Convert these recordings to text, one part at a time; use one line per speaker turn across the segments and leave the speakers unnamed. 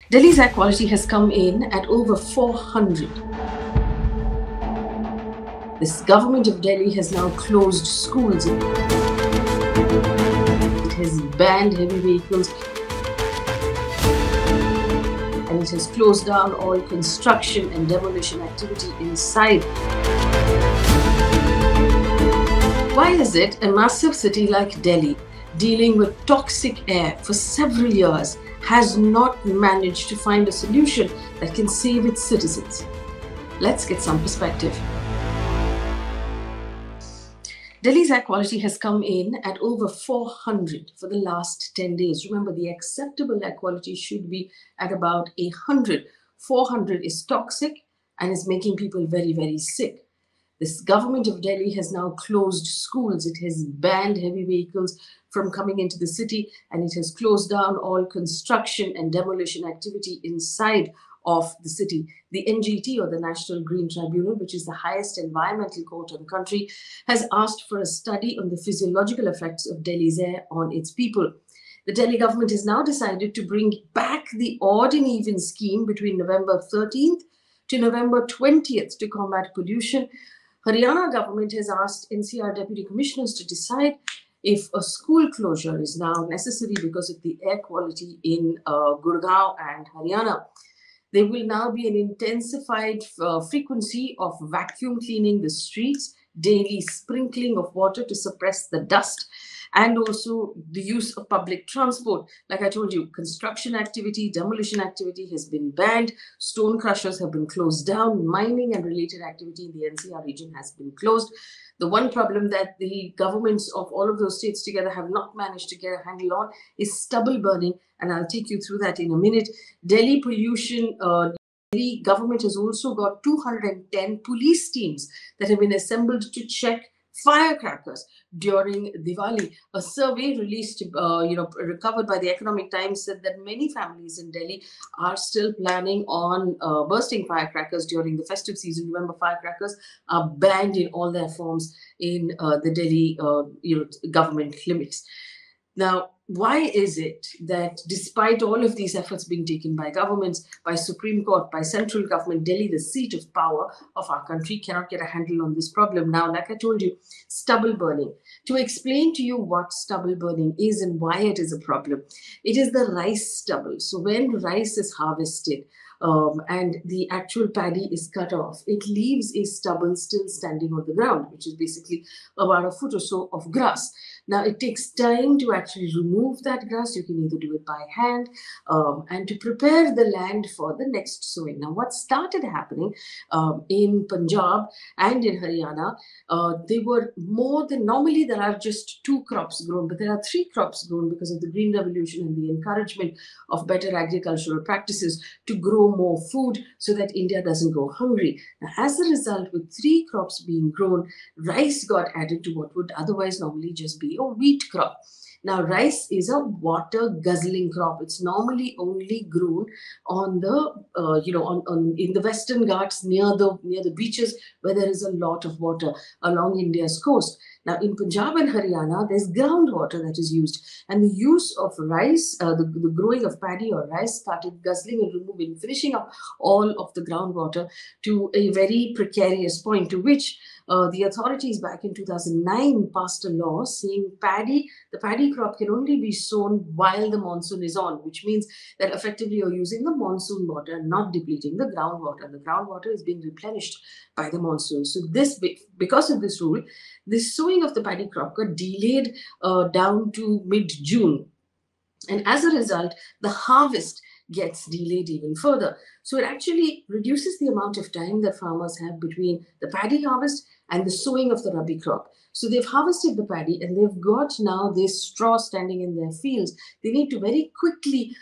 Delhi's air quality has come in at over 400. This government of Delhi has now closed schools. It has banned heavy vehicles and it has closed down all construction and demolition activity inside. Why is it a massive city like Delhi, dealing with toxic air for several years, has not managed to find a solution that can save its citizens? Let's get some perspective. Delhi's air quality has come in at over 400 for the last 10 days. Remember, the acceptable air quality should be at about 100. 400 is toxic and is making people very, very sick. This government of Delhi has now closed schools. It has banned heavy vehicles from coming into the city, and it has closed down all construction and demolition activity inside of the city. The NGT, or the National Green Tribunal, which is the highest environmental court in the country, has asked for a study on the physiological effects of Delhi's air on its people. The Delhi government has now decided to bring back the odd and even scheme between November 13th to November 20th to combat pollution. Haryana government has asked NCR deputy commissioners to decide if a school closure is now necessary because of the air quality in Gurgaon and Haryana. There will now be an intensified frequency of vacuum cleaning the streets, daily sprinkling of water to suppress the dust, and also the use of public transport. Like I told you, construction activity, demolition activity has been banned, stone crushers have been closed down, mining and related activity in the NCR region has been closed. The one problem that the governments of all of those states together have not managed to get a handle on is stubble burning, and I'll take you through that in a minute. Delhi government has also got 210 police teams that have been assembled to check firecrackers during Diwali. A survey released, recovered by the Economic Times, said that many families in Delhi are still planning on bursting firecrackers during the festive season. Remember, firecrackers are banned in all their forms in the Delhi, government limits. Now, why is it that despite all of these efforts being taken by governments, by Supreme Court, by central government, Delhi, the seat of power of our country, cannot get a handle on this problem? Now, like I told you, stubble burning. To explain to you what stubble burning is and why it is a problem, it is the rice stubble. So when rice is harvested, and the actual paddy is cut off, it leaves a stubble still standing on the ground, which is basically about a foot or so of grass. Now, it takes time to actually remove that grass. You can either do it by hand and to prepare the land for the next sowing. Now, what started happening in Punjab and in Haryana, they were more than, normally there are just 2 crops grown, but there are 3 crops grown because of the Green Revolution and the encouragement of better agricultural practices to grow more food so that India doesn't go hungry. Now, as a result, with 3 crops being grown, rice got added to what would otherwise normally just be a wheat crop. Now, rice is a water guzzling crop. It's normally only grown on the, in the Western Ghats near the beaches where there is a lot of water along India's coast. Now, in Punjab and Haryana, there's groundwater that is used, and the use of rice, the growing of paddy or rice started guzzling and removing, finishing up all of the groundwater to a very precarious point, to which the authorities back in 2009 passed a law saying the paddy crop can only be sown while the monsoon is on, which means that effectively you're using the monsoon water, not depleting the groundwater. The groundwater is being replenished by the monsoon. So because of this rule, the sowing of the paddy crop got delayed down to mid-June. And as a result, the harvest gets delayed even further. So it actually reduces the amount of time that farmers have between the paddy harvest and the sowing of the rabi crop. So they've harvested the paddy and they've got now this straw standing in their fields. They need to very quickly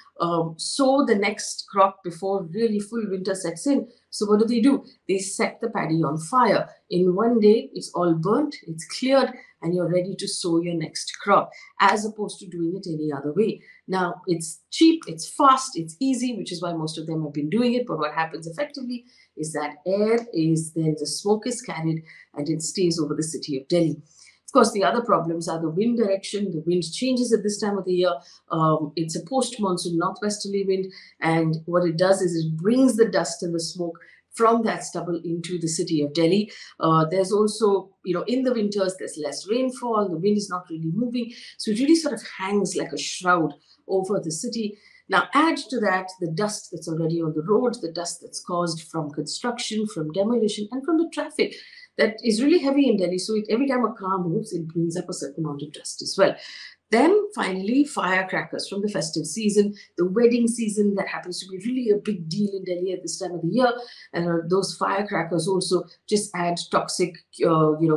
sow the next crop before really full winter sets in. So what do? They set the paddy on fire. In one day, it's all burnt, it's cleared, and you're ready to sow your next crop, as opposed to doing it any other way. Now, it's cheap, it's fast, it's easy, which is why most of them have been doing it. But what happens effectively is that the smoke is carried and it stays over the city of Delhi. course, the other problems are the wind direction. The wind changes at this time of the year. It's a post-monsoon northwesterly wind, and what it does is it brings the dust and the smoke from that stubble into the city of Delhi. There's also, in the winters, there's less rainfall. The wind is not really moving. So it really sort of hangs like a shroud over the city. Now, add to that the dust that's already on the roads, the dust that's caused from construction, from demolition, and from the traffic that is really heavy in Delhi. So every time a car moves, it brings up a certain amount of dust as well. Then finally, firecrackers from the festive season, the wedding season that happens to be really a big deal in Delhi at this time of the year. And those firecrackers also just add toxic,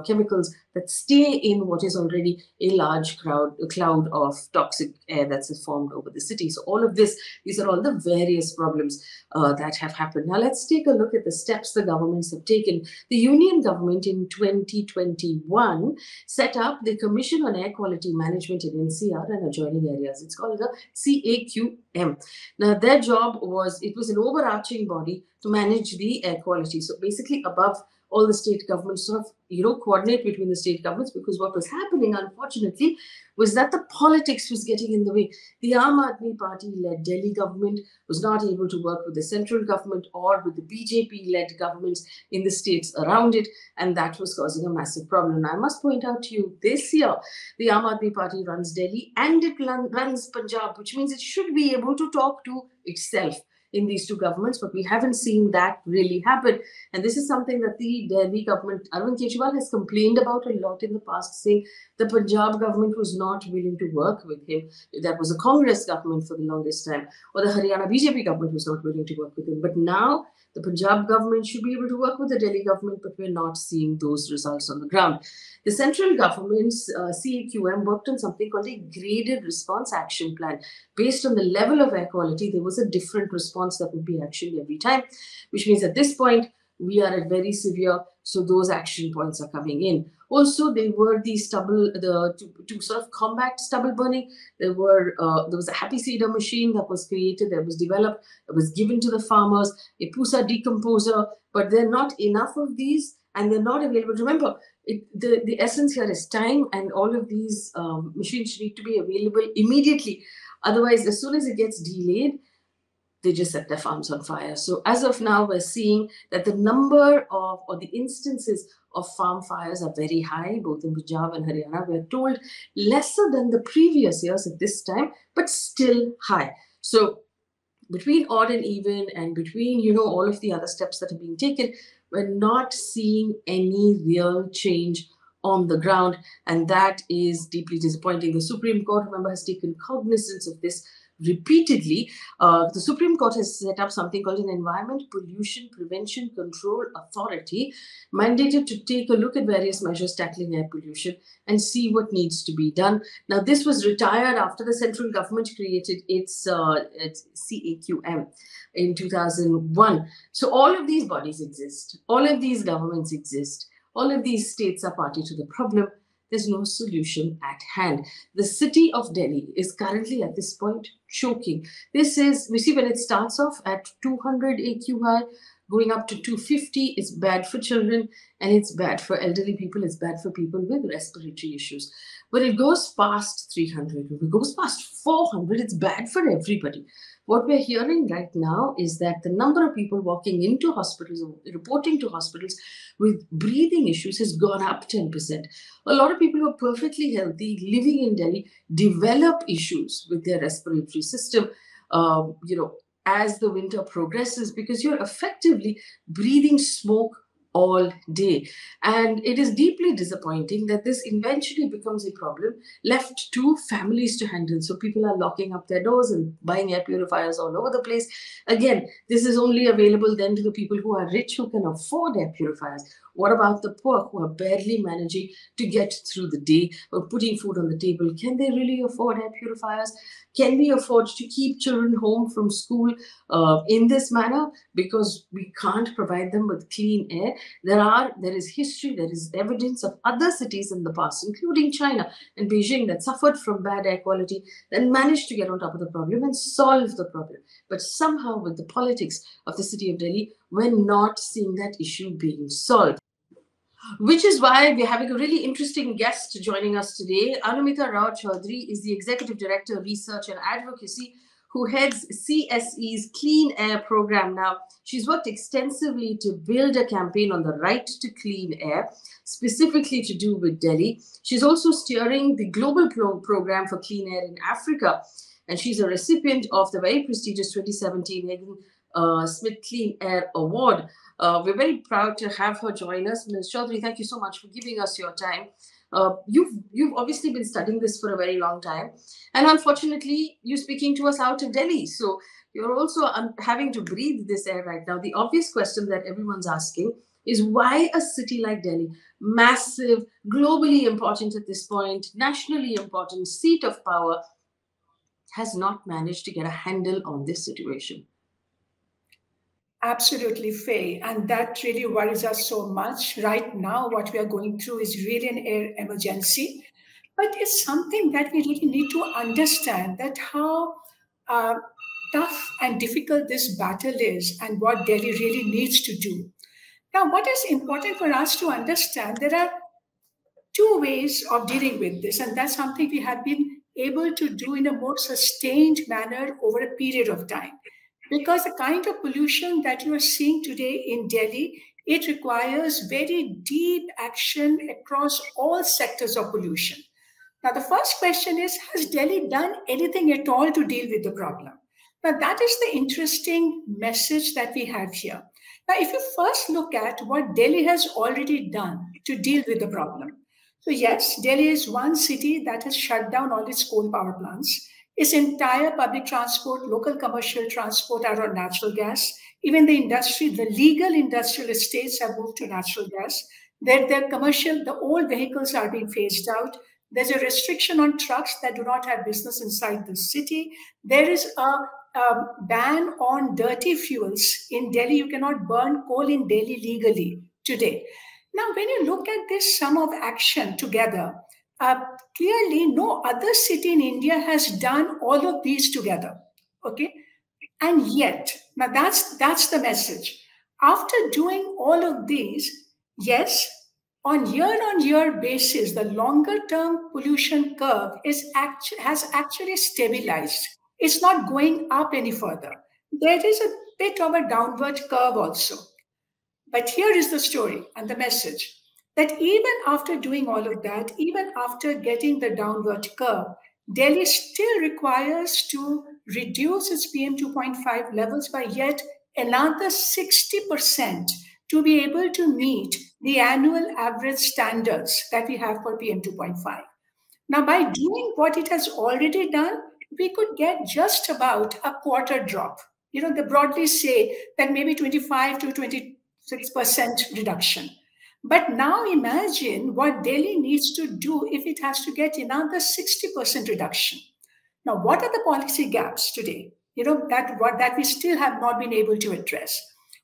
chemicals that stay in what is already a large cloud of toxic air that's formed over the city. So all of these are all the various problems that have happened. Now let's take a look at the steps the governments have taken. The Union government in 2021 set up the Commission on Air Quality Management in NCR and adjoining areas. It's called the CAQM. Now their job was, it was an overarching body to manage the air quality. So basically above all the state governments, sort of, coordinate between the state governments, because what was happening, unfortunately, was that the politics was getting in the way. The Aam Aadmi Party-led Delhi government was not able to work with the central government or with the BJP-led governments in the states around it, and that was causing a massive problem. And I must point out to you, this year, the Aam Aadmi Party runs Delhi and it runs Punjab, which means it should be able to talk to itself in these two governments, but we haven't seen that really happen. And this is something that the Delhi government, Arvind Kejriwal, has complained about a lot in the past, saying the Punjab government was not willing to work with him. That was a Congress government for the longest time, or the Haryana BJP government was not willing to work with him. But now the Punjab government should be able to work with the Delhi government, but we're not seeing those results on the ground. The central government's CAQM worked on something called a graded response action plan. Based on the level of air quality, there was a different response that would be actioned every time, which means at this point, we are at very severe, so those action points are coming in. Also, they were the stubble, to sort of combat stubble burning. There was a happy seeder machine that was created, that was developed, that was given to the farmers, a pusa decomposer, but there are not enough of these, and they're not available. Remember, the essence here is time, and all of these machines need to be available immediately. Otherwise, as soon as it gets delayed, they just set their farms on fire. So as of now, we're seeing that the number of, or the instances of farm fires are very high, both in Punjab and Haryana. We're told lesser than the previous years at this time, but still high. So between odd and even, and between, all of the other steps that are being taken, we're not seeing any real change on the ground. And that is deeply disappointing. The Supreme Court, remember, has taken cognizance of this repeatedly. The Supreme Court has set up something called an Environment Pollution Prevention Control Authority, mandated to take a look at various measures tackling air pollution and see what needs to be done. Now, this was retired after the central government created its CAQM in 2001. So all of these bodies exist, all of these governments exist, all of these states are party to the problem. There's no solution at hand. The city of Delhi is currently at this point choking. We see when it starts off at 200 AQI, going up to 250, it's bad for children and it's bad for elderly people. It's bad for people with respiratory issues. When it goes past 300, when it goes past 400, it's bad for everybody. What we're hearing right now is that the number of people walking into hospitals, reporting to hospitals with breathing issues has gone up 10%. A lot of people who are perfectly healthy, living in Delhi, develop issues with their respiratory system, as the winter progresses, because you're effectively breathing smoke all day. And it is deeply disappointing that this eventually becomes a problem left to families to handle. So people are locking up their doors and buying air purifiers all over the place. Again, this is only available then to the people who are rich, who can afford air purifiers. What about the poor who are barely managing to get through the day or putting food on the table? Can they really afford air purifiers? Can we afford to keep children home from school in this manner because we can't provide them with clean air? There is history, there is evidence of other cities in the past, including China and Beijing, that suffered from bad air quality and managed to get on top of the problem and solve the problem. But somehow with the politics of the city of Delhi, we're not seeing that issue being solved. Which is why we're having a really interesting guest joining us today. Anumita Roy Chowdhury is the Executive Director of Research and Advocacy, who heads CSE's Clean Air program. Now, she's worked extensively to build a campaign on the right to clean air, specifically to do with Delhi. She's also steering the global program for clean air in Africa, and she's a recipient of the very prestigious 2017 Hagen Smith Clean Air Award. We're very proud to have her join us. Ms. Chowdhury, thank you so much for giving us your time. You've obviously been studying this for a very long time, and unfortunately, you're speaking to us out of Delhi. So you're also having to breathe this air right now. The obvious question that everyone's asking is why a city like Delhi, massive, globally important at this point, nationally important, seat of power, has not managed to get a handle on this situation.
Absolutely, Faye. And that really worries us so much. Right now, what we are going through is really an air emergency. But it's something that we really need to understand, that how tough and difficult this battle is and what Delhi really needs to do. Now, what is important for us to understand, there are two ways of dealing with this, and that's something we have been able to do in a more sustained manner over a period of time. Because the kind of pollution that you are seeing today in Delhi, it requires very deep action across all sectors of pollution. Now, the first question is, has Delhi done anything at all to deal with the problem? Now, that is the interesting message that we have here. Now, if you first look at what Delhi has already done to deal with the problem. So yes, Delhi is one city that has shut down all its coal power plants. Its entire public transport, local commercial transport are on natural gas. Even the industry, the legal industrial estates have moved to natural gas. Their commercial, the old vehicles are being phased out. There's a restriction on trucks that do not have business inside the city. There is a ban on dirty fuels. In Delhi, you cannot burn coal in Delhi legally today. Now, when you look at this sum of action together, clearly no other city in India has done all of these together. Okay, and yet, now that's the message. After doing all of these, yes, on year basis, the longer term pollution curve has actually stabilized. It's not going up any further. There is a bit of a downward curve also. But here is the story and the message, that even after doing all of that, even after getting the downward curve, Delhi still requires to reduce its PM 2.5 levels by yet another 60% to be able to meet the annual average standards that we have for PM 2.5. Now, by doing what it has already done, we could get just about a quarter drop. You know, they broadly say that maybe 25 to 26% reduction. But now imagine what Delhi needs to do if it has to get another 60% reduction. Now, what are the policy gaps today? You know, that we still have not been able to address.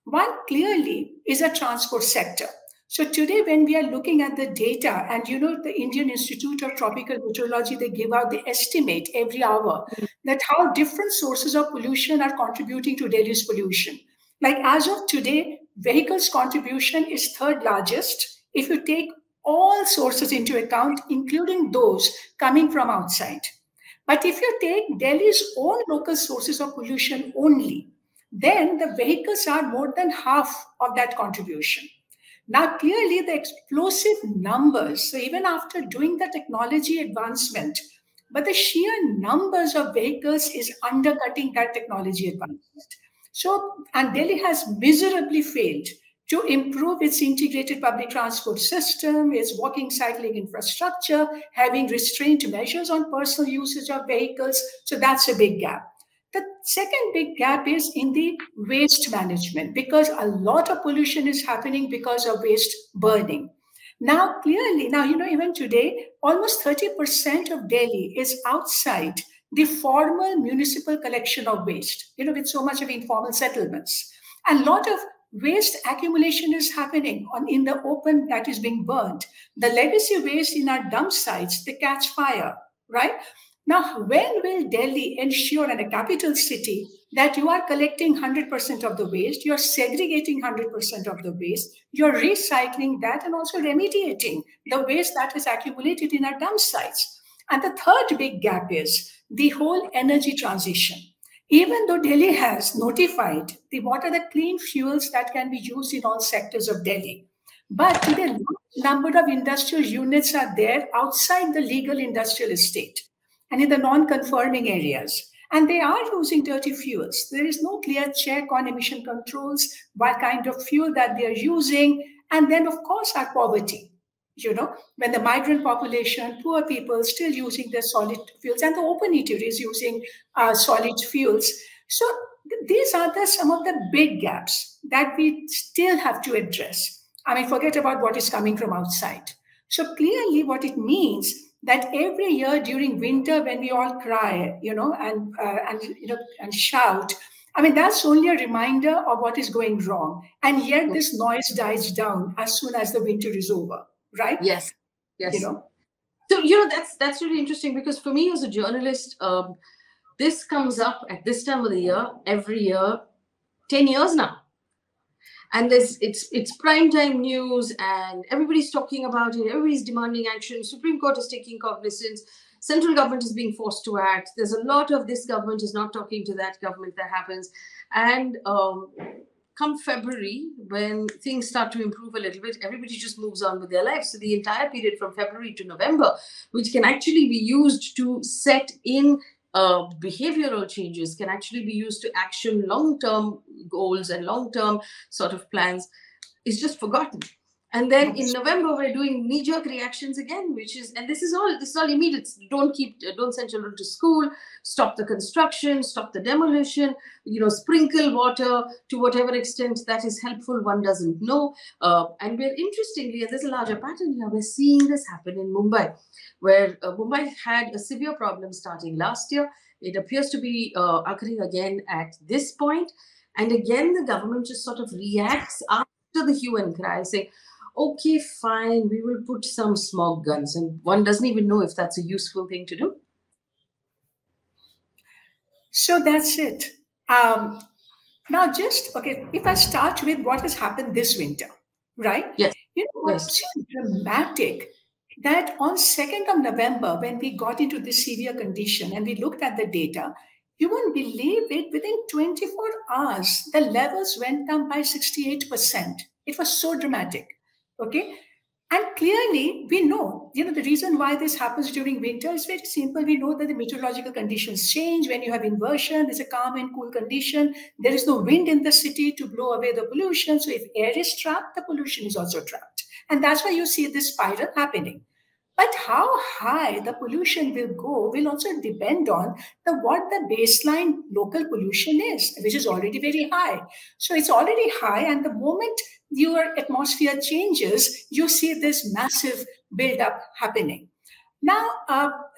One clearly is a transport sector. So today, when we are looking at the data, and you know, the Indian Institute of Tropical Meteorology, they give out the estimate every hour that how different sources of pollution are contributing to Delhi's pollution. Like as of today, vehicles contribution is third largest if you take all sources into account, including those coming from outside. But if you take Delhi's own local sources of pollution only, then the vehicles are more than half of that contribution. Now, clearly, the explosive numbers, so even after doing the technology advancement, but the sheer numbers of vehicles is undercutting that technology advancement. So, and Delhi has miserably failed to improve its integrated public transport system, its walking, cycling infrastructure, having restraint measures on personal usage of vehicles. So that's a big gap. The second big gap is in the waste management, because a lot of pollution is happening because of waste burning. Now, clearly, now, you know, even today, almost 30% of Delhi is outside the formal municipal collection of waste, you know, with so much of informal settlements. And a lot of waste accumulation is happening in the open that is being burned. The legacy waste in our dump sites, they catch fire, right? Now, when will Delhi ensure, in a capital city, that you are collecting 100% of the waste, you're segregating 100% of the waste, you're recycling that, and also remediating the waste that is accumulated in our dump sites? And the third big gap is the whole energy transition. Even though Delhi has notified what are the clean fuels that can be used in all sectors of Delhi, but today, large number of industrial units are there outside the legal industrial estate and in the non-conforming areas. And they are using dirty fuels. There is no clear check on emission controls, what kind of fuel that they are using. And then, of course, our poverty. When the migrant population, poor people still using their solid fuels, and the open eater is using solid fuels. So these are some of the big gaps that we still have to address. I mean, forget about what is coming from outside. So clearly what it means that every year during winter when we all cry, and shout, I mean, that's only a reminder of what is going wrong. And yet this noise dies down as soon as the winter is over, right?
Yes. So, that's really interesting, because for me as a journalist, this comes up at this time of the year, every year, 10 years now. And it's prime time news, and everybody's talking about it. Everybody's demanding action. Supreme Court is taking cognizance. Central government is being forced to act. There's a lot of this government is not talking to that government that happens. And come February, when things start to improve a little bit, everybody just moves on with their lives. So the entire period from February to November, which can actually be used to set in behavioral changes, can actually be used to action long-term goals and long-term sort of plans, is just forgotten. And then in November, we're doing knee-jerk reactions again, and this is all immediate. Don't send children to school, stop the construction, stop the demolition, sprinkle water to whatever extent that is helpful, one doesn't know. And we're interestingly, and there's a larger pattern here, we're seeing this happen in Mumbai, where Mumbai had a severe problem starting last year. It appears to be occurring again at this point. And again, the government just sort of reacts after the hue and cry, saying, okay, fine, we will put some smog guns. And one doesn't even know if that's a useful thing to do.
So that's it. Now if I start with what has happened this winter, right?
Yes.
What's so dramatic that on 2nd of November, when we got into this severe condition and we looked at the data, you won't believe it, within 24 hours, the levels went down by 68%. It was so dramatic. Okay. And clearly, we know, the reason why this happens during winter is very simple. We know that the meteorological conditions change. When you have inversion, there's a calm and cool condition. There is no wind in the city to blow away the pollution. So if air is trapped, the pollution is also trapped. And that's why you see this spiral happening. But how high the pollution will go will also depend on what the baseline local pollution is, which is already very high. So it's already high, and the moment your atmosphere changes, you see this massive buildup happening. Now,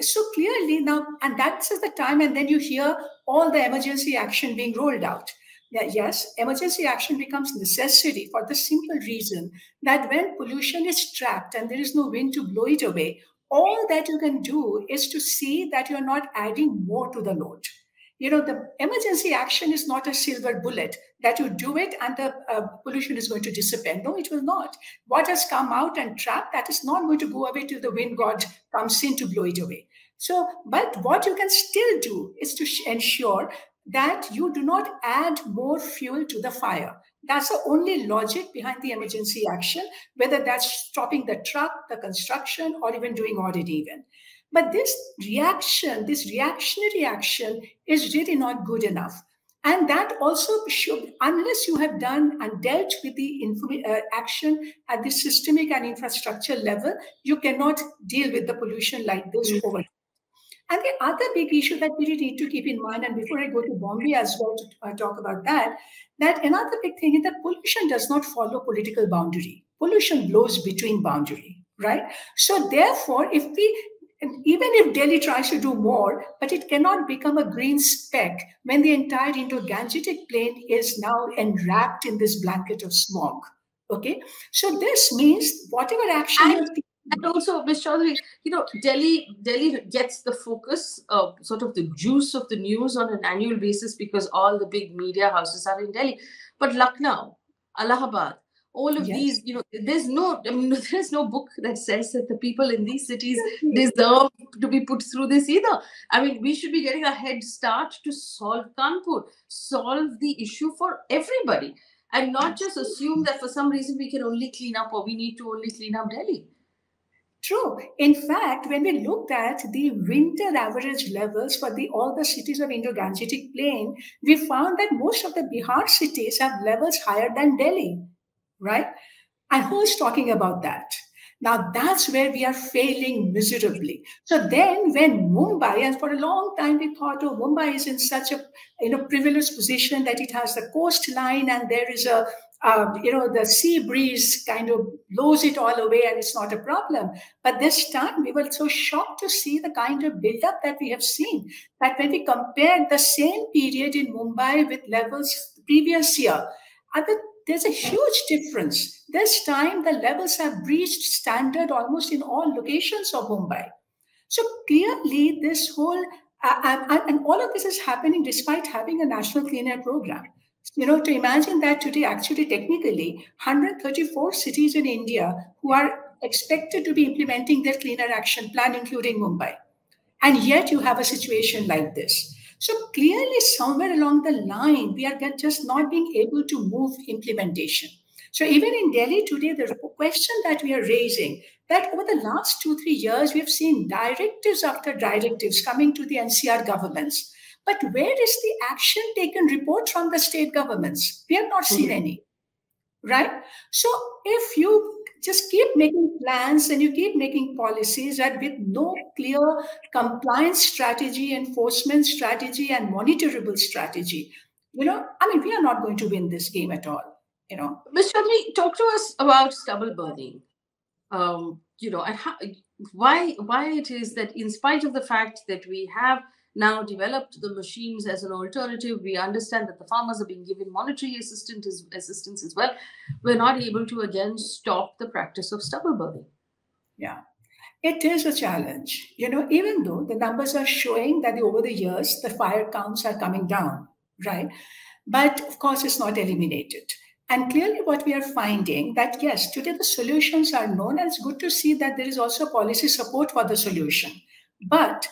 so clearly now, and that's the time, and then you hear all the emergency action being rolled out. Yes, emergency action becomes necessary for the simple reason that when pollution is trapped and there is no wind to blow it away, all that you can do is to see that you're not adding more to the load. The emergency action is not a silver bullet that you do it and the pollution is going to disappear. No, it will not. What has come out and trapped, that is not going to go away till the wind god comes in to blow it away. So, but what you can still do is to ensure that you do not add more fuel to the fire. That's the only logic behind the emergency action, whether that's stopping the truck, the construction, or even doing odd and even. But this reactionary action is really not good enough. And that also should, unless you have done and dealt with the action at the systemic and infrastructure level, you cannot deal with the pollution like this over. And the other big issue that we need to keep in mind, and before I go to Bombay as well to talk about that another big thing is that pollution does not follow political boundary. Pollution blows between boundary, right? So therefore, even if Delhi tries to do more, but it cannot become a green speck when the entire Indo-Gangetic plain is now enwrapped in this blanket of smog. Okay, so this means whatever action
And also, Ms. Chaudhary, Delhi gets the focus, sort of the juice of the news on an annual basis because all the big media houses are in Delhi. But Lucknow, Allahabad, all of these,
Yes.
there's no, I mean, there's no book that says that the people in these cities deserve to be put through this either. I mean, we should be getting a head start to solve Kanpur, solve the issue for everybody, and not just assume that for some reason we can only clean up or we need to only clean up Delhi.
True. In fact, when we looked at the winter average levels for all the cities of Indo-Gangetic Plain, we found that most of the Bihar cities have levels higher than Delhi, right? And who's talking about that? Now that's where we are failing miserably. So then when Mumbai, and for a long time we thought, oh, Mumbai is in such a privileged position that it has the coastline and there is the sea breeze kind of blows it all away and it's not a problem. But this time we were so shocked to see the kind of buildup that we have seen, that when we compared the same period in Mumbai with levels previous year, there's a huge difference. This time, the levels have breached standard almost in all locations of Mumbai. So clearly, this whole and all of this is happening despite having a national clean air program. To imagine that today, actually, technically, 134 cities in India who are expected to be implementing their clean air action plan, including Mumbai, and yet you have a situation like this. So clearly, somewhere along the line, we are just not being able to move implementation. So even in Delhi today, the question that we are raising, that over the last 2-3 years, we have seen directives after directives coming to the NCR governments. But where is the action taken report from the state governments? We have not seen any, right? So if you just keep making plans and you keep making policies that with no clear compliance strategy, enforcement strategy, and monitorable strategy, we are not going to win this game at all.
Ms. Chaudhary, talk to us about stubble burning. And why it is that in spite of the fact that we have now developed the machines as an alternative, we understand that the farmers are being given monetary assistance as well, we're not able to again stop the practice of stubble burning.
Yeah, it is a challenge. Even though the numbers are showing that over the years, the fire counts are coming down, right? But of course, it's not eliminated. And clearly what we are finding that, yes, today the solutions are known, and it's good to see that there is also policy support for the solution. But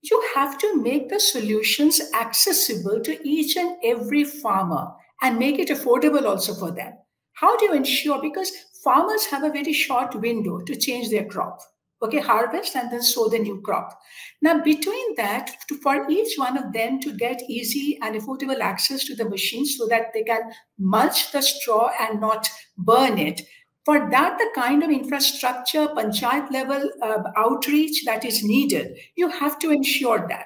you have to make the solutions accessible to each and every farmer and make it affordable also for them. How do you ensure? Because farmers have a very short window to change their crop. Okay, harvest and then sow the new crop. Now, between that, for each one of them to get easy and affordable access to the machines so that they can mulch the straw and not burn it, for that, the kind of infrastructure, panchayat level outreach that is needed, you have to ensure that.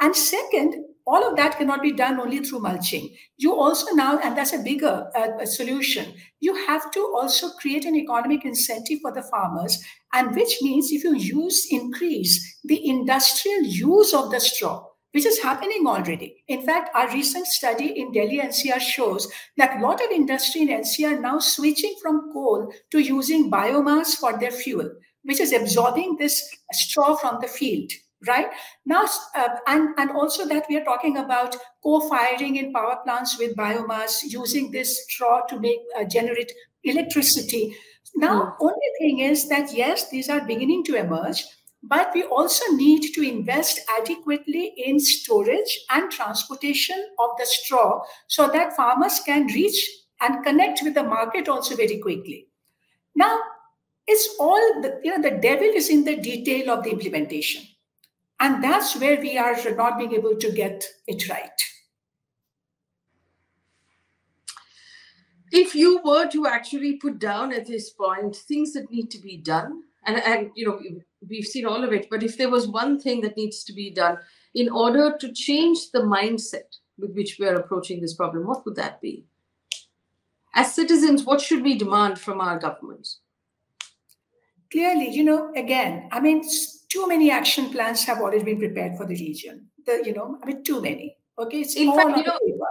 And second, all of that cannot be done only through mulching. You also now, and that's a bigger solution, you have to also create an economic incentive for the farmers, and which means if you increase the industrial use of the straw, which is happening already. In fact, our recent study in Delhi NCR shows that a lot of industry in NCR are now switching from coal to using biomass for their fuel, which is absorbing this straw from the field. Right now, and also that we are talking about co-firing in power plants with biomass, using this straw to generate electricity. Now, only thing is that yes, these are beginning to emerge, but we also need to invest adequately in storage and transportation of the straw so that farmers can reach and connect with the market also very quickly. Now, it's all the devil is in the detail of the implementation. And that's where we are not being able to get it right.
If you were to actually put down at this point things that need to be done, and we've seen all of it, but if there was one thing that needs to be done in order to change the mindset with which we are approaching this problem, what would that be? As citizens, what should we demand from our governments?
Clearly, again, too many action plans have already been prepared for the region. Too many. Okay, it's
in
all
fact,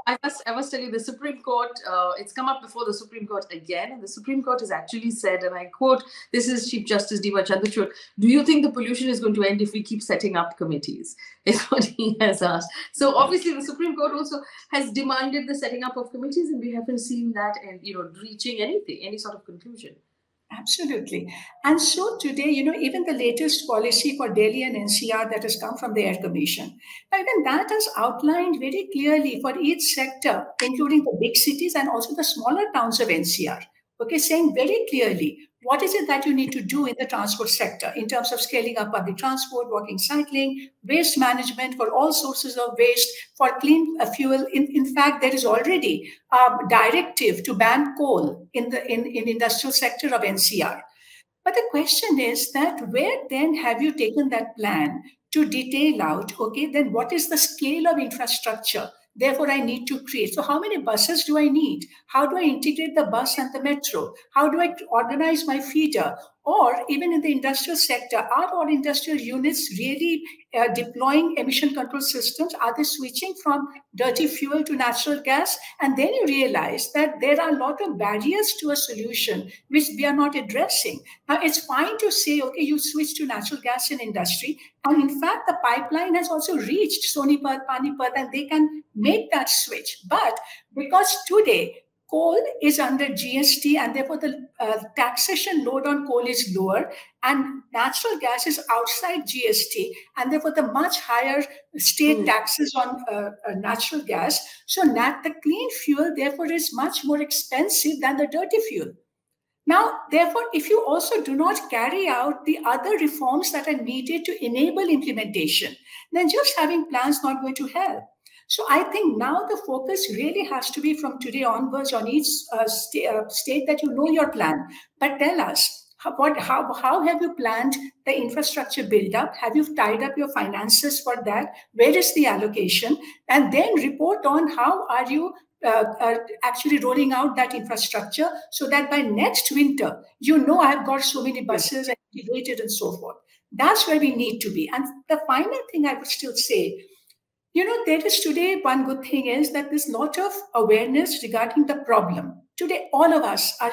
I must tell you, the Supreme Court, it's come up before the Supreme Court again, and the Supreme Court has actually said, and I quote, this is Chief Justice D.Y. Chandrachud, do you think the pollution is going to end if we keep setting up committees? Is what he has asked. So obviously the Supreme Court also has demanded the setting up of committees, and we haven't seen that and, reaching any sort of conclusion.
Absolutely. And so today, even the latest policy for Delhi and NCR that has come from the Air Commission, now even that has outlined very clearly for each sector, including the big cities and also the smaller towns of NCR, okay, saying very clearly what is it that you need to do in the transport sector in terms of scaling up public transport, walking, cycling, waste management for all sources of waste, for clean fuel. In fact, there is already a directive to ban coal in the industrial sector of NCR. But the question is that where then have you taken that plan to detail out, okay, then what is the scale of infrastructure? Therefore, I need to create. So how many buses do I need? How do I integrate the bus and the metro? How do I organize my feeder? Or even in the industrial sector, are all industrial units really deploying emission control systems? Are they switching from dirty fuel to natural gas? And then you realize that there are a lot of barriers to a solution which we are not addressing. Now, it's fine to say, okay, you switch to natural gas in industry. And in fact, the pipeline has also reached Sonipat, Panipat, and they can make that switch. But because today, coal is under GST and therefore the taxation load on coal is lower, and natural gas is outside GST and therefore the much higher state taxes on natural gas. So the clean fuel therefore is much more expensive than the dirty fuel. Now, therefore, if you also do not carry out the other reforms that are needed to enable implementation, then just having plans not going to help. So I think now the focus really has to be from today onwards on each state that you know your plan. But tell us, how have you planned the infrastructure build-up? Have you tied up your finances for that? Where is the allocation? And then report on how are you actually rolling out that infrastructure so that by next winter, I've got so many buses and integrated and so forth. That's where we need to be. And the final thing I would still say, there is today one good thing is that there's a lot of awareness regarding the problem. Today, all of us are,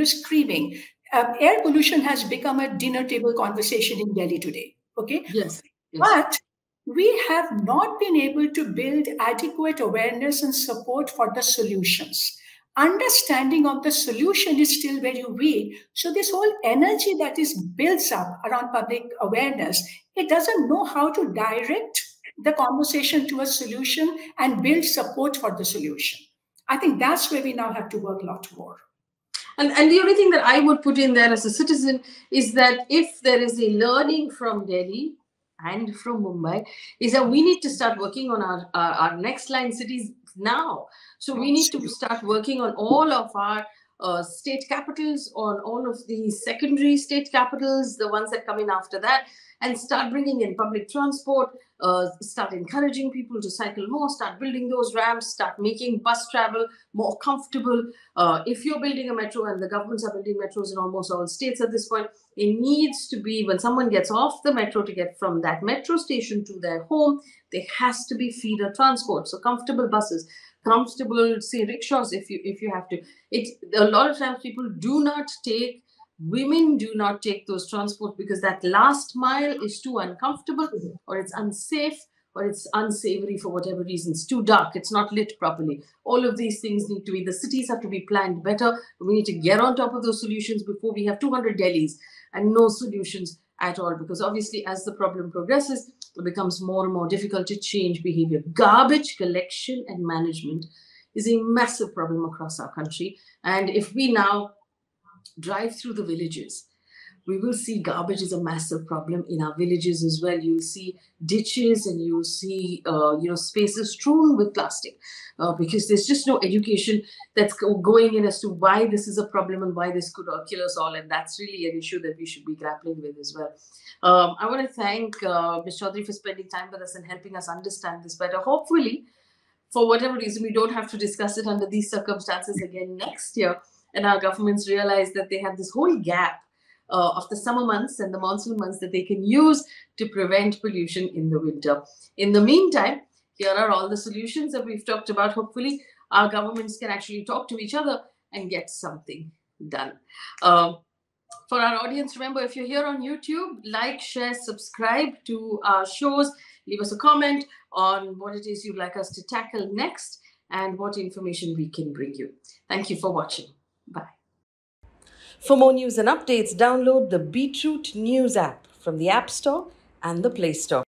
screaming. Air pollution has become a dinner table conversation in Delhi today. Okay.
Yes.
But we have not been able to build adequate awareness and support for the solutions. Understanding of the solution is still very weak. So this whole energy that is built up around public awareness, it doesn't know how to direct the conversation to a solution and build support for the solution. I think that's where we now have to work a lot more.
And the only thing that I would put in there as a citizen is that if there is a learning from Delhi and from Mumbai, is that we need to start working on our next line cities now. So we need to start working on all of our state capitals, on all of the secondary state capitals, the ones that come in after that, and start bringing in public transport, start encouraging people to cycle more, start building those ramps, start making bus travel more comfortable. If you're building a metro, and the governments are building metros in almost all states at this point, it needs to be when someone gets off the metro to get from that metro station to their home, there has to be feeder transport. So comfortable buses, comfortable, say, rickshaws if you have to. A lot of times women do not take those transport because that last mile is too uncomfortable, or it's unsafe, or it's unsavory for whatever reason. It's too dark, it's not lit properly. All of these things need to be, the cities have to be planned better. We need to get on top of those solutions before we have 200 Delhis and no solutions at all, because obviously as the problem progresses, it becomes more and more difficult to change behavior. Garbage collection and management is a massive problem across our country. And if we now drive through the villages, we will see garbage is a massive problem in our villages as well. You'll see ditches and you'll see spaces strewn with plastic because there's just no education that's going in as to why this is a problem and why this could kill us all. And that's really an issue that we should be grappling with as well. I want to thank Ms. Chowdhury for spending time with us and helping us understand this better. Hopefully, for whatever reason, we don't have to discuss it under these circumstances again next year. And our governments realize that they have this whole gap of the summer months and the monsoon months that they can use to prevent pollution in the winter. In the meantime, Here are all the solutions that we've talked about. Hopefully, our governments can actually talk to each other and get something done. For our audience, remember, if you're here on YouTube, like, share, subscribe to our shows. Leave us a comment on what it is you'd like us to tackle next and what information we can bring you. Thank you for watching. Bye. For more news and updates, download the Beetroot News app from the App Store and the Play Store.